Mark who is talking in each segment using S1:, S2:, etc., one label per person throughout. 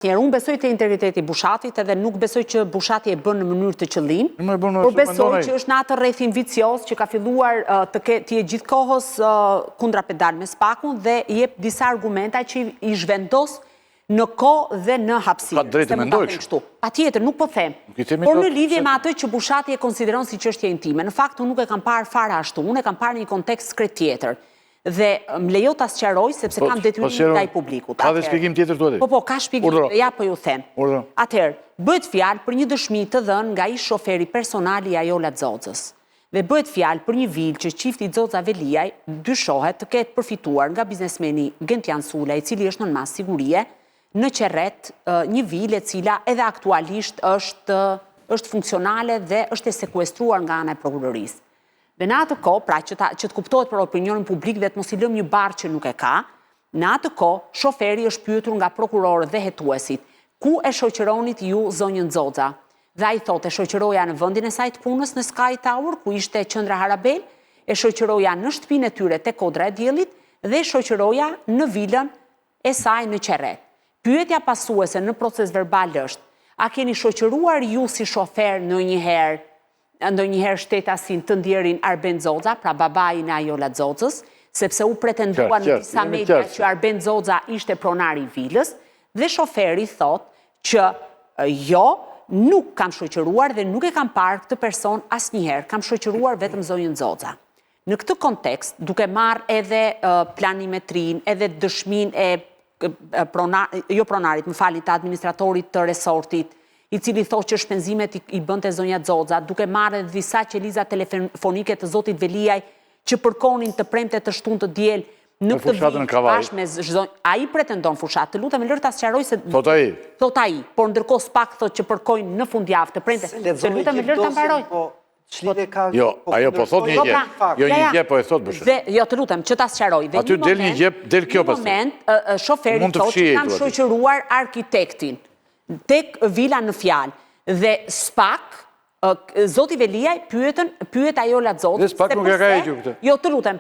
S1: Unë besoj të integriteti Bushatit edhe nuk besoj që Bushati e bën në mënyrë të qëllim, por besoj që është në atë rrethin vicios që ka filluar të je gjithkohës kundra pedal me spakun dhe jep disa argumenta që i zhvendos në kohë dhe në hapësirë.
S2: Ka drejtë mendoj kështu.
S1: Patjetër, nuk po them. Por në lidhje me atë që Bushati e konsideron si çështje intime. Në fakt, unë nuk e kam parë fare ashtu. Unë e kam parë në një kontekst krejt tjetër. Dhe më lejo ta sqaroj sepse kam detyrim ndaj publikut.
S2: Ka dhe shpjegim tjetër tuaj?
S1: Po, ka shpjegim, ja po ju them. Atëherë, bëhet fjalë për një dëshmi të dhënë nga ish shoferi personal i Ajola Xoxës. Dhe bëhet fjalë për një vilë që qifti Xoxa Veliaj dyshohet të ketë përfituar nga biznesmeni Gentian Sula, i cili është nën mas sigurie, në Qerret, një vilë e cila edhe aktualisht është funksionale dhe është e sekuestruar nga ana e prokurorisë. Dhe në atë kohë, pra që të kuptohet për opinionin publik dhe të mos i lëm një barë që nuk e ka, në atë kohë, shoferi është pyetur nga prokurorët dhe hetuesit, ku e shoqëronit ju zonjën Xoxa? Dhe ai thotë, e shoqëroja në vendin e saj të punës në Sky Tower, ku ishte qendra Harabel, e shoqëroja në shtëpinë e tyre te Kodra e Diellit dhe e shoqëroja në vilën e saj në Qerret. Pyetja pasuese në proces verbal është, a keni shoqëruar ju si shofer ndonjëherë shtetasin të ndjerin Arben Xoxa, pra babain e Ajola Xoxës, sepse u pretendua në disa media që Arben Xoxa ishte pronari i vilës, dhe shoferi thot që jo, nuk kam shoqëruar dhe nuk e kam parë këtë person asnjëherë, kam shoqëruar vetëm zonjën Xoxa. Në këtë kontekst, duke marrë edhe planimetrin, edhe dëshmin e pronarit, të administratorit të resortit, i cili thotë që shpenzimet i bënte zonja Xoxa, duke marrë edhe disa qeliza telefonike të zotit Veliaj që përkonin të premte të shtunë të diel në këtë vit bashkë me zonjë. Ai pretendon fushat, të lutem lër ta sqaroj se
S2: thot ai.
S1: Thot ai, por ndërkohë SPAK thotë që përkojnë në fundjavë të premte. Të lutem lër ta mbaroj.
S2: Jo, ajo po thot një gjë. Jo një gjë po e thot bëshë.
S1: Jo, të lutem që ta sqaroj.
S2: Aty del një gjë, del kjo pastaj.
S1: Në moment shoferi thotë që kam shoqëruar arkitektin tek vila në fjalë. Dhe SPAK, zoti Veliaj pyet Ajola Xoxën.
S2: Dhe SPAK nuk e ka hequr këtë.
S1: Jo, të lutem,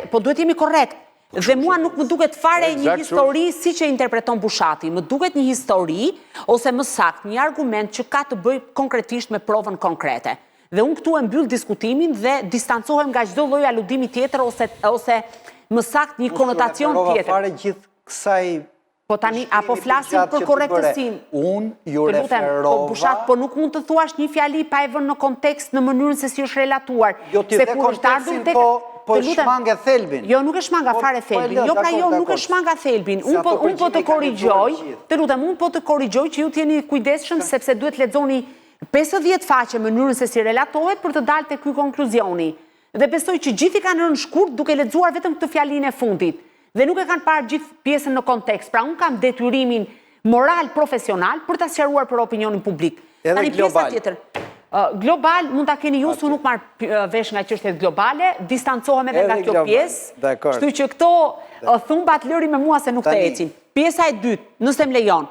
S1: po duhet jemi korrekt. Dhe mua nuk më duket fare një histori si që interpreton Bushati. Më duket një histori, ose më sakt, një argument që ka të bëj konkretisht me provën konkrete. Dhe unë këtu e mbyll diskutimin dhe distancohem nga çdo lloj aludimi tjetër ose më sakt një konotacion tjetër.
S3: Fare gjithë kësaj.
S1: Po tani, apo flasim për korrektësin.
S3: Unë ju referova...
S1: Po Bushat, po nuk mund të thuash një fjali pa e vënë në kontekst në mënyrën se si është relatuar.
S3: Jo, ti dhe kontekstin, po e shmanga thelbin.
S1: Jo, nuk e shmanga fare thelbin. Jo, pra jo, nuk e shmanga thelbin. Unë po të korrigjoj, unë po të korrigjoj që ju t'jeni kujdesshëm sepse duhet lexoni 50 faqe mënyrën se si relatohet për të dalë te ky konkluzioni. Dhe besoj që gjithi kanë rënë shkurt duke lexuar vetëm këtë fjalinë e fundit. Dhe nuk e kanë parë gjithë pjesën në kontekst. Pra unë kam detyrimin moral, profesional për të sqaruar për opinionin publik.
S3: Edhe global.
S1: Global, mund ta keni ju, su nuk marrë vesh nga çështjet globale, distancohem edhe nga kjo pjesë, kështu që këto thumbat lëri me mua se nuk të ecin. Pjesa e dytë, nëse më lejon,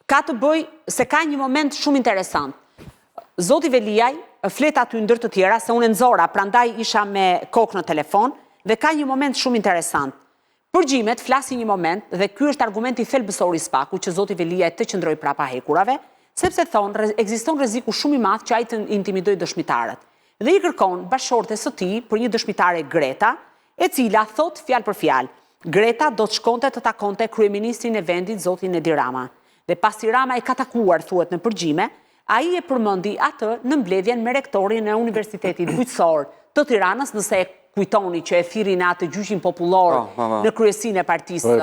S1: ka të bëj se ka një moment shumë interesant. Zoti Veliaj flet aty ndër të tjera, se unë e nxora, prandaj isha me kokë në telefon, dhe ka një moment shumë interesant. Përgjimet flasin një moment, dhe ky është argumenti thelbësor i SPAK-u që zoti Veliaj të qëndroj prapa hekurave, sepse thonë ekziston rreziku shumë i madh që ai të intimidoj dëshmitarët. Dhe i kërkon bashkëshortes së tij për një dëshmitare Greta, e cila thot fjalë për fjalë, Greta do të shkonte të takonte kryeministrin e vendit zotin Edi Rama. Dhe pasi Rama e ka takuar, thuhet në përgjime, ai e përmendi atë në mbledhjen me rektorin e Universitetit Bujqësor të Tiranës, nëse kujtoni që e thirrin atë gjyqin popullor në kryesinë e Partisë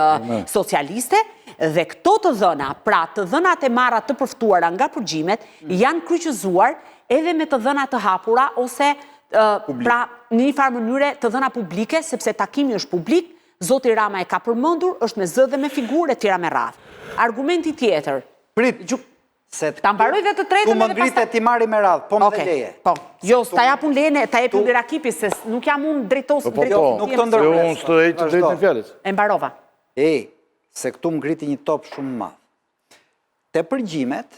S1: Socialiste, dhe këto të dhëna, pra të dhënat e marra të përftuara nga përgjimet, janë kryqëzuar edhe me të dhëna të hapura, ose pra në një farë mënyre të dhëna publike, sepse takimi është publik, zoti Rama e ka përmendur, është me zë dhe me figurë e tjera me radhë. Argumenti tjetër. Ta mbaroj dhe të tretën
S3: edhe pastaj. Tu më ngritë ti marri me radhë, po më dhe leje.
S1: Po, jo, ta japun lejene, ta jepun Lirakipi, se nuk jam unë drejtos.
S3: Nuk të ndërmes.
S2: Unë së ejtë drejtë në fjallës.
S1: E mbarova.
S3: Se këtu më ngriti një top shumë madh. Te përgjimet,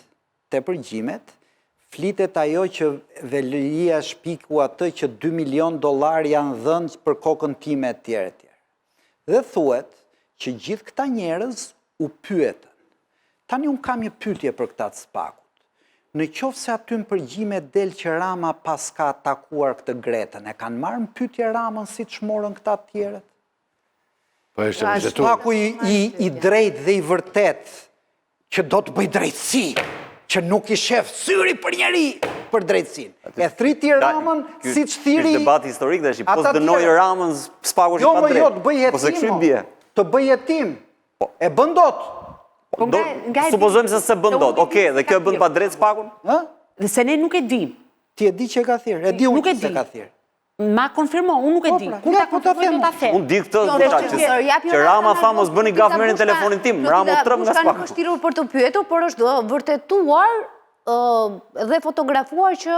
S3: flitet ajo që Velia shpiku atë që $2 milion janë dhënë për kokën time e tjere. Dhe thuet që gjithë këta njerëz u pyetën. Tani unë kam një pyetje për këta të Spakut. Në qoftë se aty në përgjime del që Rama pas ka atakuar këtë Gretën, e kanë marrë në pyetje Ramën si të shmorën këta të tjerët? Spaku i drejt dhe i vërtet, që do të bëj drejtësi, që nuk i shef syri për njeri për drejtësin. E thriti Ramën si që thiri...
S4: Kështë debat historik dhe shi, po të dënoj Ramën Spaku që pa drejt.
S3: Jo, të bëj jetim, të bëj jetim, e bëndot.
S4: Supozojmë se se bëndot, oke, dhe kjo e bënd pa drejt Spakun?
S1: Dhe se ne nuk e dim.
S3: Ti e di që e ka thirë, e di unë që se ka thirë.
S1: Ma konfirmo, unë nuk e di. Kur ta konfirmoj do ta them.
S4: Unë di këtë që Rama tha mos bëni gaf merrin telefonin tim, Rama u trëm nga Spaku.
S5: Nuk është vështirë për të pyetur, por është vërtetuar dhe fotografuar që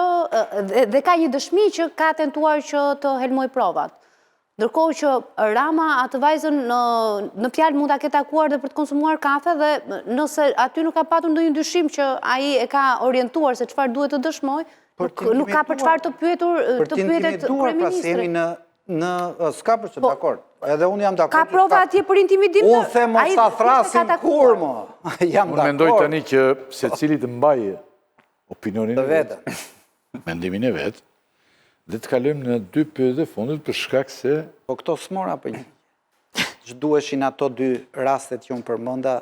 S5: dhe ka një dëshmi që ka tentuar që të helmoj provat. Ndërkohë që Rama atë vajzën në fjalë mund ta ketë takuar dhe për të konsumuar kafe dhe nëse aty nuk ka patur ndonjë dyshim që ai e ka orientuar se çfarë duhet të dëshmoj, nuk ka për çfarë të pyetur të pyetet kryeministri.
S3: Në s'ka për që dakord. Edhe unë jam dakord.
S5: Ka prova atje për intimidim.
S3: Unë them mos ta thrasim kur mo. Jam dakord.
S2: Unë mendoj tani që secili të mbajë opinionin e vet, mendimin e vet, dhe të kalojmë në dy pyetje fundit për shkak se
S3: po këto s'mora për një. Ç'duheshin ato dy rastet që unë përmenda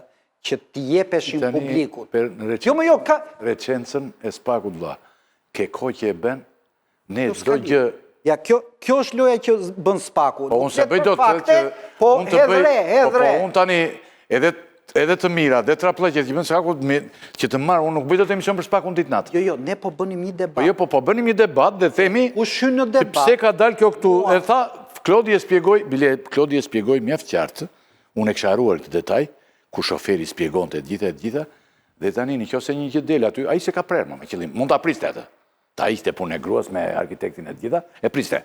S3: që t'i jepeshin publikut. Jo më jo ka
S2: recencën e Spakut vlla. Ke kohë që e bën, ne çdo gjë.
S3: Ja, kjo është loja që bën Spaku.
S2: Po unë se bëj dot që
S3: po hedhre.
S2: Unë tani edhe të mira, dhe traplëqet që bën Spaku që të marr, unë nuk bëj dot emision për Spakun ditë natë.
S3: Jo, ne po bënim një debat.
S2: Po jo, po bënim një debat dhe themi
S3: kush hyn në debat.
S2: Pse ka dalë kjo këtu? E tha Klodi e shpjegoi mjaft qartë. Unë e kisha haruar këtë detaj, ku shoferi shpjegonte të gjitha, dhe tani nëse një gjë del aty, ai se ka prerë me qëllim, mund ta priste atë. Ta ishte punë e gruas me arkitektin e gjitha, e priste.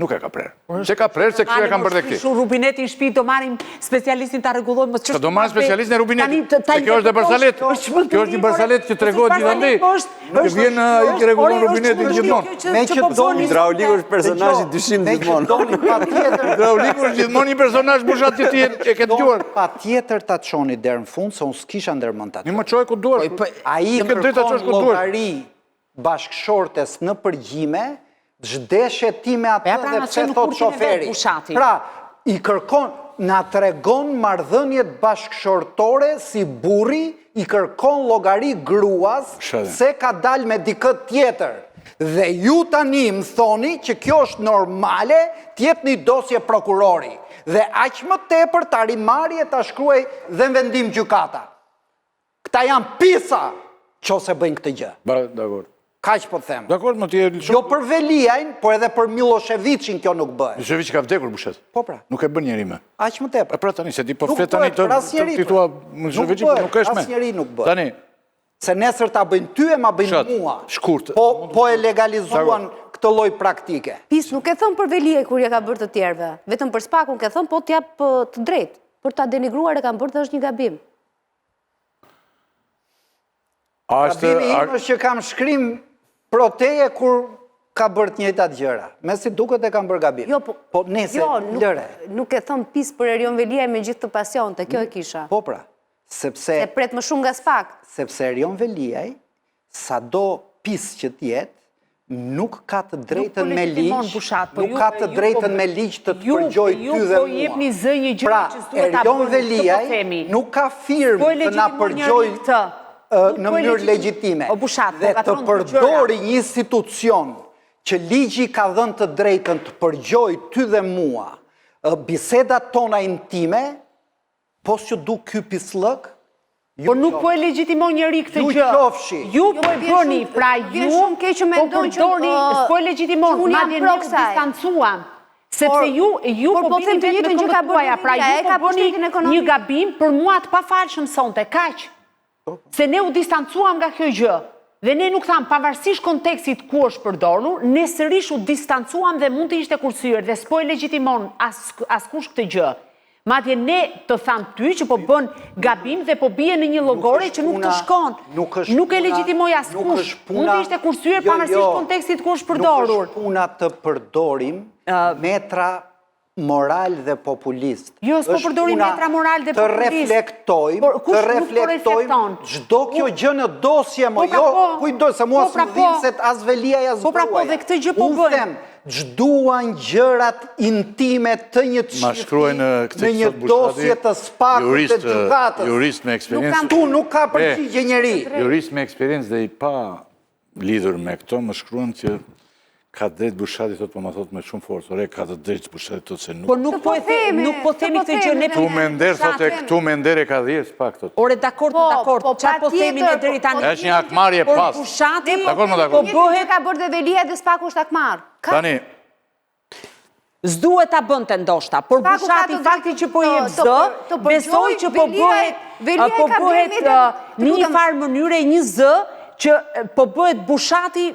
S2: Nuk e ka prerë. Se ka prerë, se kështu e kam bërë dhe këti.
S1: Shumë rubinetin shpi, do marim specialistin të regullojmë.
S2: Që do marim specialistin e rubinetit. Se kjo është dhe bërsalet. Kjo është një bërsalet që të regohet gjithandi. Që vjen i të regullon rubinetin gjithmonë.
S3: Me që doni...
S4: Hidrauliku është personazh i dyshim gjithmonë.
S2: Hidrauliku është gjithmonë një personazh bushat që ti e ke dëgjuar.
S3: Pa tjetër ta çoni deri në fund, se unë s'kisha ndërmend atë.
S2: Një më çoj ku duash.
S3: Ai kërkon llogari bashkëshortes në përgjime, zhdeshe ti me atë dhe pse thot shoferi. Pra, i kërkon, na tregon marrëdhëniet bashkëshortore si burri i kërkon llogari gruas se ka dalë me dikë tjetër. Dhe ju tani më thoni që kjo është normale, t'jep një dosje prokurori. Dhe aq më tepër ta rimarrje ta shkruaj dhe në vendim gjykata. Këta janë pisa qose bëjnë këtë gjë.
S2: Dakor.
S3: Kaq po them.
S2: Dakor, më tjerë.
S3: Jo për Veliajn, por edhe për Miloševićin kjo nuk bëhet.
S2: Milošević ka vdekur bushet.
S3: Po pra.
S2: Nuk e bën njeri më.
S3: Aq më tepër.
S2: Pra tani se ti po flet tani të tua Miloševićin, po nuk është më.
S3: Asnjëri nuk bëhet.
S2: Tani.
S3: Se nesër ta bëjnë ty e ma bëjnë mua.
S2: Shkurt.
S3: Po e legalizuan këtë lloj praktike.
S5: Pis nuk e thon për Veliaj kur ja ka bërë të tjerëve. Vetëm për Spakun ke thon, po t'jap të drejtë. Për ta denigruar e kanë bërë dhe është një gabim.
S3: Gabimi im është që kam shkrim proteje kur ka bërë të njëjtat gjëra. Me si duket e kam bërë gabim.
S5: Jo,
S3: po nese, lëre.
S5: Nuk e thon pis për Erion Veliaj me gjithë të pasion, të kjo e kisha.
S3: Po pra, sepse...
S5: Se pret më shumë nga Spak.
S3: Sepse Erion Veliaj, sa do pis që tjetë, nuk ka të drejtën me ligj, nuk ka të drejtën me ligj të të përgjoj ty dhe mua. Pra, Erion Veliaj nuk ka firmë të na përgjoj në mënyrë legjitime dhe të përdori një institucion që ligji ka dhënë të drejtën të përgjoj ty dhe mua bisedat tona intime, pos që du ky pislëk,
S1: por nuk po e legjitimon njëri këtë gjë.
S3: Ju qofshi.
S1: Ju po e bëni, pra ju po përdorni, s'po e legjitimon, madje ne u distancuam. Sepse ju po bini vetë me këmbët tuaja, pra ju po bëni një gabim për mua të pafalshëm sonte, kaq. Se ne u distancuam nga kjo gjë. Dhe ne nuk tham, pavarësisht kontekstit ku është përdorur, ne sërish u distancuam dhe mund të ishte kursyer dhe s'po e legjitimon askush këtë gjë. Madje ne të tham ty që po bën gabim dhe po bie në një llogore që nuk të shkon. Nuk e legjitimoj askush. Mund të ishte kursyer pavarësisht kontekstit ku është përdorur.
S3: Nuk është puna të përdorim metra moral dhe populist.
S1: Jo, s'po përdorim metra moral dhe populist.
S3: Të reflektojmë çdo kjo gjë në dosje, kujdo, se mua s'më dhimë se as velia as
S1: gruaja. Po pra po, dhe këtë gjë po bëjmë.
S3: Çduan gjërat intime të një çifti në një dosje të Spakut të gjykatës.
S2: Jurist me eksperiencë.
S3: Tu nuk ka përgjigje njeri.
S2: Jurist me eksperiencë dhe i pa lidhur me këto më shkruan që ka drejt Bushati, thot, po më thot me shumë forcë, ore, ka të drejt Bushati, thot, se nuk...
S1: Po nuk po themi këtë gjë, ne
S2: Tu me nder, thot, këtu me nder e ka dhirë, s'pak, thot.
S1: Ore, dakord, qa po themi ne deri tani?
S2: Është një akmarje pas.
S1: Por Bushati,
S5: po bëhet... ka bërë dhe Velia dhe Spaku është akmar.
S2: Tani...
S1: S'duhet ta bënte ndoshta, por Bushati fakti që po jep zë, besoj që po bëhet në një farë mënyre një zë që po bëhet Bushati,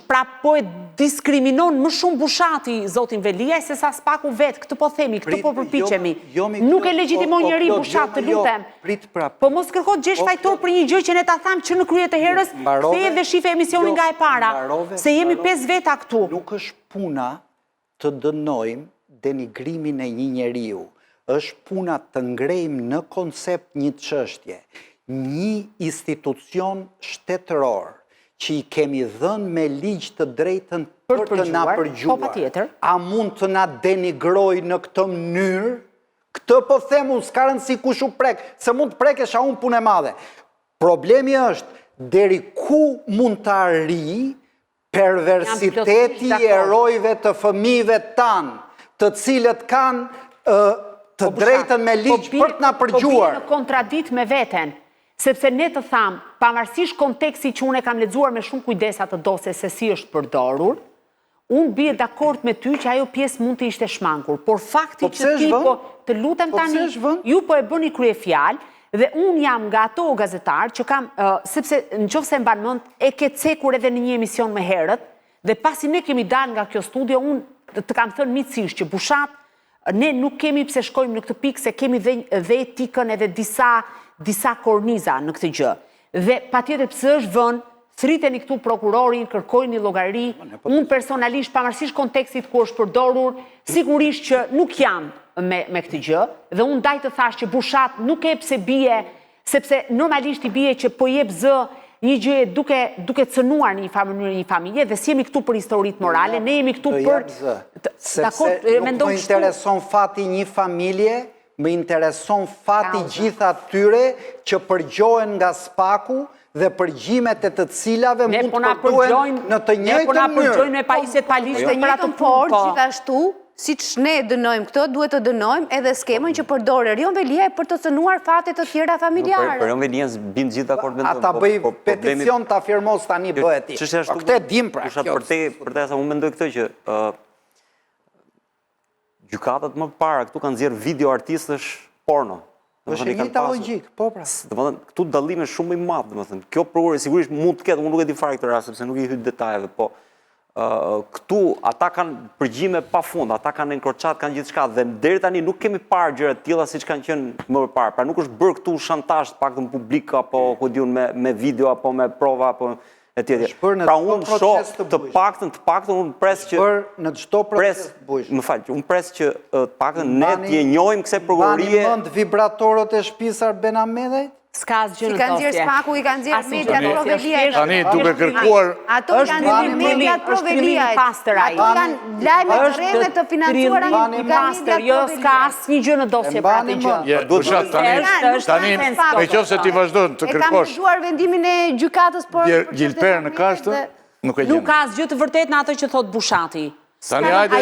S1: pra po e diskriminon më shumë Bushati, zotin Velia, se sa Spaku vetë, këtë po themi, këtë po përpiqemi. Nuk e legjitimon njëri Bushat, të lutem. Po mos kërkot gjesh fajtor për një gjë që ne ta thamë që në krye të herës, kthej dhe shife emisionin nga e para, se jemi 5 veta këtu.
S3: Nuk është puna të dënojmë denigrimin e një njeriu. Është puna të ngrejmë në koncept një çështje, një institucion shtetëror që i kemi dhënë me ligj të drejtën për të na përgjuar. A mund të na denigroj në këtë mënyrë? Këtë po them unë, s'ka rëndësi kush u prek, se mund të prekesh a unë punë e madhe. Problemi është deri ku mund të arrijë perversiteti i erojve të fëmijëve tanë, të cilët kanë të drejtën me ligj për të na përgjuar.
S1: Po bie në kontradikt me veten, sepse ne të thamë, pavarësisht konteksti që unë e kam lexuar me shumë kujdes atë dosje se si është përdorur, unë bie dakord me ty që ajo pjesë mund të ishte shmangur, por fakti që ti po të lutem tani, ju po e bëni kryefjalë, dhe unë jam nga ato gazetar që kam, sepse në qoftë se mban mend, e ke cekur edhe në një emision më herët, dhe pasi ne kemi dalë nga kjo studio, unë të kam thënë miqësisht që Bushat, ne nuk kemi pse shkojmë në këtë pikë, se kemi dhe etikën edhe disa korniza në këtë gjë. Dhe patjetër pse është vënë, thriteni këtu prokurorin, kërkojni llogari, unë personalisht, pavarësisht kontekstit ku është përdorur, sigurisht që nuk jam me këtë gjë, dhe unë daj të thash që Bushat nuk e pse bie, sepse normalisht i bie që po jep zë një gjë duke cënuar në një farë mënyrë një familje, dhe si jemi këtu për historitë morale, ne jemi këtu për...
S3: Sepse nuk më intereson fati një familje, më intereson fati gjitha tyre që përgjohen nga Spaku dhe përgjimet e të cilave mund të përdohen në të njëjtën mënyrë.
S1: Ne po na përgjojnë me pajisjet palishtë për atë
S5: punë, gjithashtu, siç ne dënojmë këtë, duhet të dënojmë edhe skemën që përdor Erion Velia për të cënuar fate të tjera familjare.
S4: Për Erion Velia bind gjithë dakord me
S3: ata bëj peticion ta firmos tani bëhet ti. Po këtë dim pra.
S4: Për te sa unë mendoj këtë që gjykatat më para këtu kanë nxjerr video artistësh porno.
S3: Është një logjik, po pra.
S4: Domethënë, këtu dallimi është shumë i madh, domethënë. Kjo prokurori sigurisht mund të ketë, unë nuk e di fare këtë rast sepse nuk i hy detajeve, po këtu ata kanë përgjime pafund, ata kanë enkroçat, kanë gjithçka dhe deri tani nuk kemi parë gjëra të tilla siç kanë qenë më parë. Pra nuk është bërë këtu shantazh paktën publik apo ku diun me video apo me prova apo etj. Pra unë shoh të paktën unë pres që
S3: në çdo proces buj.
S4: Më fal, unë pres që të paktën ne të njohim kësaj prokurorie.
S3: Mund vibratorët e shtëpisë Arben Ahmedit?
S1: S'ka asgjë në
S5: dosje. I kanë nxjerr Spaku, i kanë nxjerr mediat pro Velia.
S2: Tani duke kërkuar
S5: ato kanë mediat pro Velia. Ato kanë lajme të rreme të financuara nga mediat.
S1: Jo, s'ka asnjë gjë në dosje për atë gjë.
S2: Bushat tani me qoftë se ti vazhdon të kërkosh.
S5: E kam dëgjuar vendimin e gjykatës por
S2: Gjilper në kashtë, nuk e gjen.
S1: Nuk ka asgjë të vërtetë në atë që thot Bushati.
S2: Tani hajde,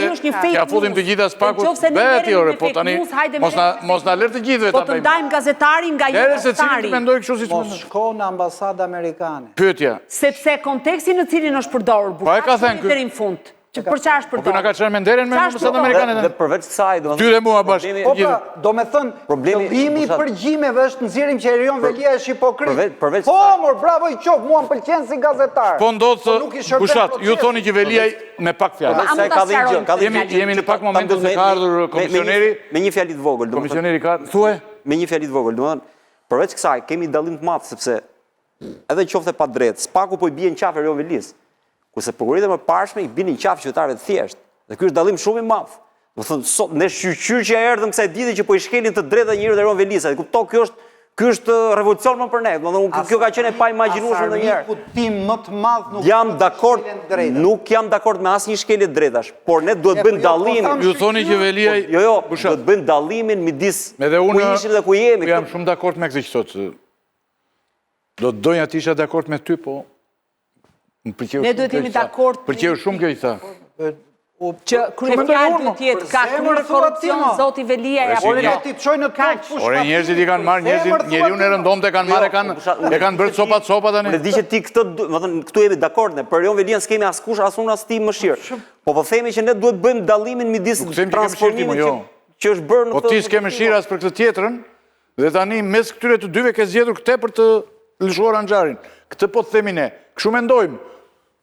S2: ja futim të gjitha Spaku, beti ore, po tani mos na lërë të gjithve.
S1: Po të ndajmë gazetarin nga
S2: jo gazetari. Se cilin të mendoj kështu si që
S3: mos shko në ambasadë amerikane.
S2: Pyetja.
S1: Sepse konteksti në cilin është përdorur Bushati deri në fund. Që për çfarë është përdorur?
S2: Po na ka çfarë menderen me ambasadën amerikane.
S4: Dhe përveç kësaj,
S2: tyre mua bashkë.
S3: Po pra, do me thënë, qëllimi i përgjimeve është nxjerrim që Erion Velia është hipokrit. Po, mor, bravo i qof, mua më pëlqen si gazetar.
S2: Po ndodhë, Bushat, ju thoni që Velia me pak fjalë. Jemi në pak momentin se ka ardhur komisioneri.
S4: Me një fjalë të vogël.
S2: Komisioneri ka, thuaj.
S4: Me një fjalë të vogël, domethënë, përveç kësaj kemi dallim të madh sepse edhe qoftë pa drejt, Spaku po i bie në qafë Erion Velis. Kurse prokuroritë më parshme i binin qafë qytetarëve të thjeshtë. Dhe ky është dallim shumë i madh. Ne shqyqyr që ja erdhëm kësaj dite që po i shkelin të drejta njërë dhe Ron Velisa. Kupto, kjo është revolucion më për ne. Kjo ka qene pa imaginushme në njerë. Nuk jam dakord me asë një shkelje drejtash, por ne duhet bëjmë dallimin.
S2: Ju thoni që Velia...
S4: Jo, duhet bëjmë dallimin midis ku ishim dhe ku jemi.
S2: Jam shumë dakord me këtë që thotë. Do të doja të isha dakord me ty, po...
S1: Ne duhet jemi dakord...
S2: Përqeu shumë kjo i tha.
S1: Që kryefjalë duhet jetë ka kryer korupcion zoti Velia ja
S2: Ore njerëzit i kanë marrë, njeriu në rëndomte kanë marrë, e kanë bërë copa tani.
S4: Ne di që ti këtu jemi dakord ne, për Ron Velian s'kemi askush as unë as ti mëshirë. Po themi që ne duhet bëjmë dallimin midis transformimit që është bërë në
S2: këtë. Po ti s'ke mëshirë as për këtë tjetrën, dhe tani mes këtyre të dyve ke zgjedhur këtë për të lëshuar angjarin. Këtë po të themi ne, kështu mendojmë.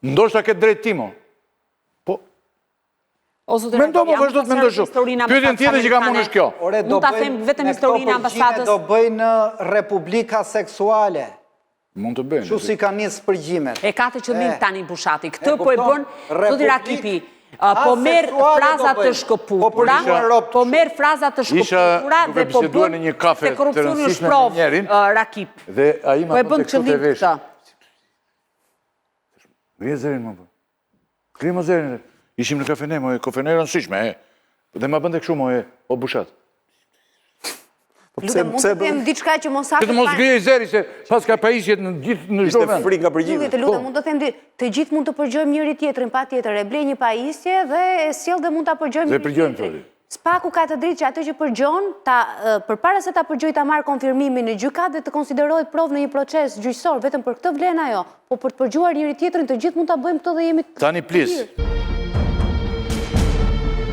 S2: Ndoshta ke drejt timo. Mendo më vazhdo të mendo shumë. Pyetjen tjetër që kam unë është kjo.
S1: Mund ta them vetëm historinë e ambasadës.
S3: Do bëjnë republika seksuale.
S2: Mund të bëjnë.
S3: Kështu si kanë nisë përgjimet.
S1: E ka të qëllim tani Bushati. Këtë po e bën zoti Rakipi. Po merr fraza të shkëputura, po merr fraza të shkëputura dhe po bën
S2: një kafe të rëndësishme me njerin.
S1: Rakip.
S2: Dhe ai
S1: po e bën qëllim këtë.
S2: Ngri zërin më bën. Ngri më zërin. Ishim në kafene, kafene rëndësishme, dhe ma bënde këshu, o Bushat.
S5: Lutem, mund të them diçka që mos hapet.
S2: Këtë mos grije i zeri, se pas ka pajisjet në gjithë në zhurë vend.
S4: Ishte frik nga përgjimit.
S5: Lutem, mund të them, të gjithë mund të përgjojmë njëri tjetrin, pa tjetër, e blej një pajisje dhe e sjell dhe mund të përgjojmë
S2: njëri tjetrin.
S5: Spaku ka të dritë që atë që përgjon, përpara se ta përgjoj ta marrë konfirmimin në gjykat dhe të konsiderohet provë në një proces gjyqësor, vetëm për këtë vlen ajo, po për të përgjuar njëri tjetrin të gjithë mund ta bëjmë këtë dhe jemi...
S2: Tani, please.